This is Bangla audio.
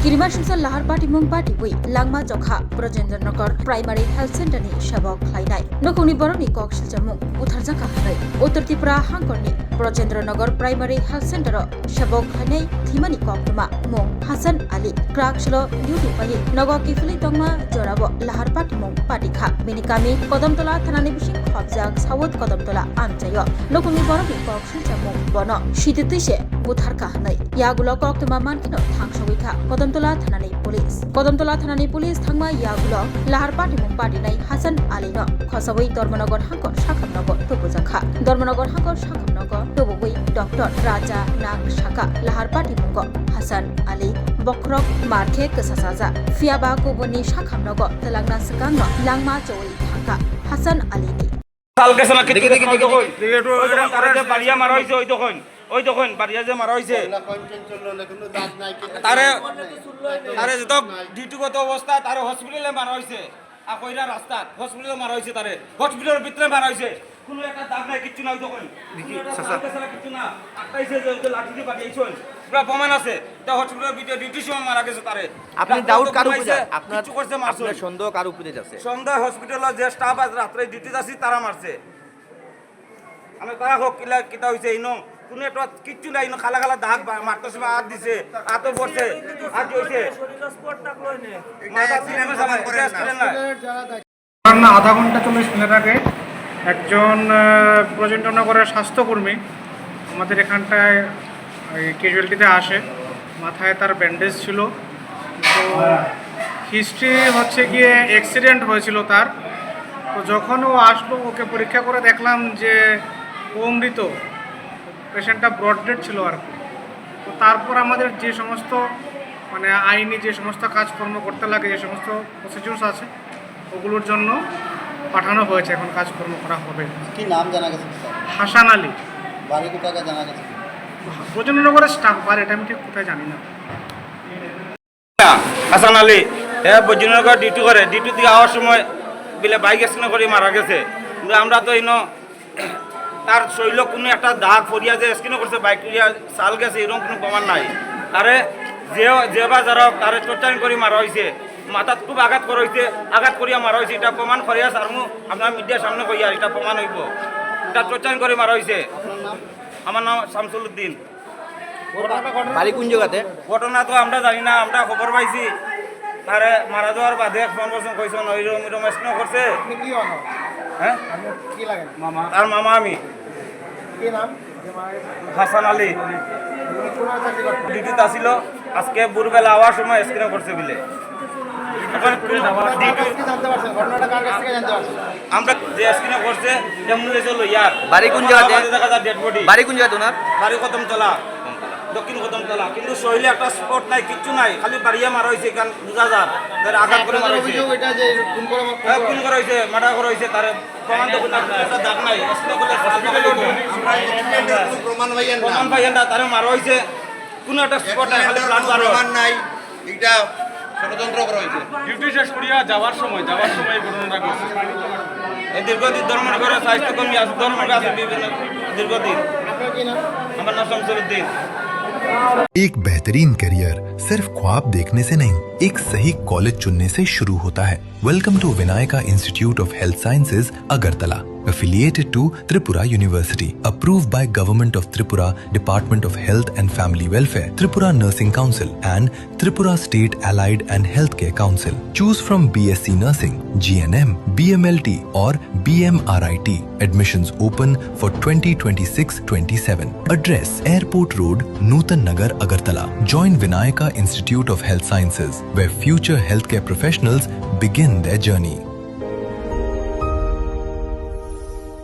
Kiriman Shimsa Lahar Party Mung Party Bui Langma Jokha Brajendranagar Primary Health Center ni Shabok Khlainai Nokungni Boroni Kok Shiljamung Utharjaka Hai Uttar Tripura Hangkorni Brajendranagar Primary Health Center Shabok Khlainai Thimani Koktuma Mung Hasan Ali Krakshlo Duty Pai Nogo Kifli Tongma Jorabo Lahar Party Mung Party Kha Minikami Kodamtola Thanani Bishing Khobjak Sawot Kodamtola Amchayo Nokungni Boroni Kok Shiljamung Bono Shititise Utharka Hai Yagulo Koktuma Mankino Thangshoi Kha Kodamtola Thanani Police Thangma Yagulo Lahar Party Mung Party Nai Hasan Ali no Khosawai Dormanagar Hangkor Shakhamnagar Tupuzakha Dormanagar Hangkor Shakhamnagar Tubui Dr. Raja Nag Shaka Lahar Party Mungo Hasan Ali Bokrok Marke Kesasaza Fiaba Kubuni Shakhamnagar Telangna Sekangno Langma Choi Thaka Hasan Ali ni Salke sana kiti kiti koi তারে বাড়িয়া মারা হইছে ওই দেখুন বাড়িয়া যে মারা হইছে তারে তারে যত ডিউটিগত অবস্থা তারে হসপিটালে মারা হইছে আর কইরা রাস্তা হসপিটালে মারা হইছে তারে হসপিটালের ভিতরে মারা হইছে কোনো একটা দাগ নাই কিচ্ছু নাই দেখুন দেখি সাসা কিচ্ছু না আটাইছে যে লাঠি দিয়ে বাড়িয়েছেন পুরো প্রমাণ আছে তা হসপিটালের ভিতরে ডিউটি সময় মারা গেছে তারে আপনি ডাউট কার উপরে আপনার কিছু করছে মারছে আপনার সন্দেহ কার উপরে যাচ্ছে সন্দেহ হসপিটালের যে স্টাফ আজ রাতে ডিউটি যাচ্ছে তারা মারছে আমি তারা হোক কিলা কিটা হইছে ইনো কোন একটা কিচ্ছু নাই ইনো খালা খালা দাগ মারতে সময় হাত দিছে হাতও পড়ছে হাত হইছে না আধা ঘন্টা 40 মিনিট আগে একজন প্রজেন্দ্রনগরের স্বাস্থ্যকর্মী আমাদের এখানটায় ক্যাজুয়ালিটিতে আসে মাথায় তার ব্যান্ডেজ ছিল তো হিস্ট্রি হচ্ছে গিয়ে অ্যাক্সিডেন্ট হয়েছিল তার তো যখন ও আসলো ওকে পরীক্ষা করে দেখলাম যে ও মৃত পেশেন্টটা ব্রড ডেড ছিল আর কি তো তারপর আমাদের যে সমস্ত মানে আইনি যে সমস্ত কাজকর্ম করতে লাগে যে সমস্ত প্রসিডিউরস আছে ওগুলোর জন্য পাঠানো হয়েছে এখন কাজকর্ম করা হবে কি নাম জানা গেছে হাসান আলী বাড়ি কোথায় জানা গেছে প্রজন্মনগরের স্টাফ বার এটা আমি ঠিক কোথায় জানি না হাসান আলী হ্যাঁ বৈজনগর ডিউটি করে ডিউটি থেকে আওয়ার সময় বিলে বাইক অ্যাক্সিডেন্ট করে মারা গেছে কিন্তু আমরা তো ইনো তার শৈল কোনো একটা দাগ ফরিয়া যে স্কিনে করছে বাইক চাল গেছে এরকম কোনো প্রমাণ নাই তারে যে বা যারা তারে চোটানি করে মারা হয়েছে মাথাত খুব আঘাত করা হয়েছে আঘাত করিয়া মারা হয়েছে এটা প্রমাণ করিয়া সারমু আপনার মিডিয়ার সামনে কইয়া এটা প্রমাণ হইব এটা চোটানি করে মারা হয়েছে আমার নাম শামসুল উদ্দিন বাড়ি কোন জায়গাতে ঘটনা তো আমরা জানি না আমরা খবর পাইছি তারে মারা যাওয়ার বাদে ফোন করছেন কইছেন ওইরকম স্কিনে করছে হ্যাঁ তার মামা আমি হাসান আলী ডিউটিতে আসিল আজকে ভোরবেলা আওয়ার সময় স্ক্রিনে করছে বলে আমরা যে স্ক্রিনে করছে যেমন চলো ইয়ার বাড়ি কোন জায়গাতে দেখা যায় ডেড বডি বাড়ি কোন জায়গাতে ওনার বাড়ি কদমতলা দক্ষিণ কদমতলা কিন্তু শরীরে একটা স্পট নাই কিচ্ছু নাই খালি বাড়িয়া মারা হয়েছে কারণ বুঝা যার তার আঘাত করে মারা হয়েছে খুন করা হয়েছে মার্ডার করা হয়েছে তার প্রমাণ তো একটা দাগ নাই প্রমাণ প্রমাণ পাইয়েন না তারে মারা হয়েছে কোনো একটা স্পট নাই খালি ব্লাড প্রমাণ নাই এটা ষড়যন্ত্র করা হয়েছে ডিউটি শেষ করিয়া যাওয়ার সময় ঘটনাটা ঘটছে এই দীর্ঘদিন ধর্মনগরের স্বাস্থ্যকর্মী আছে ধর্মনগর আছে বিভিন্ন দীর্ঘদিন আমার নাম শামসুদ্দিন एक बेहतरीन करियर सिर्फ ख्वाब देखने से नहीं, एक सही कॉलेज चुनने से शुरू होता है। Welcome to Vinayaka institute of health sciences Agartala, affiliated to Tripura University, approved by Government of Tripura, Department of Health and Family Welfare, Tripura Nursing Council and Tripura State Allied and Healthcare Council. Choose from BSc Nursing, GNM, BMLT or BMRIT. Admissions open for 2026-27. Address Airport Road, Nutan Nagar, Agartala. Join Vinayaka Institute of Health Sciences, where future healthcare professionals begin their journey.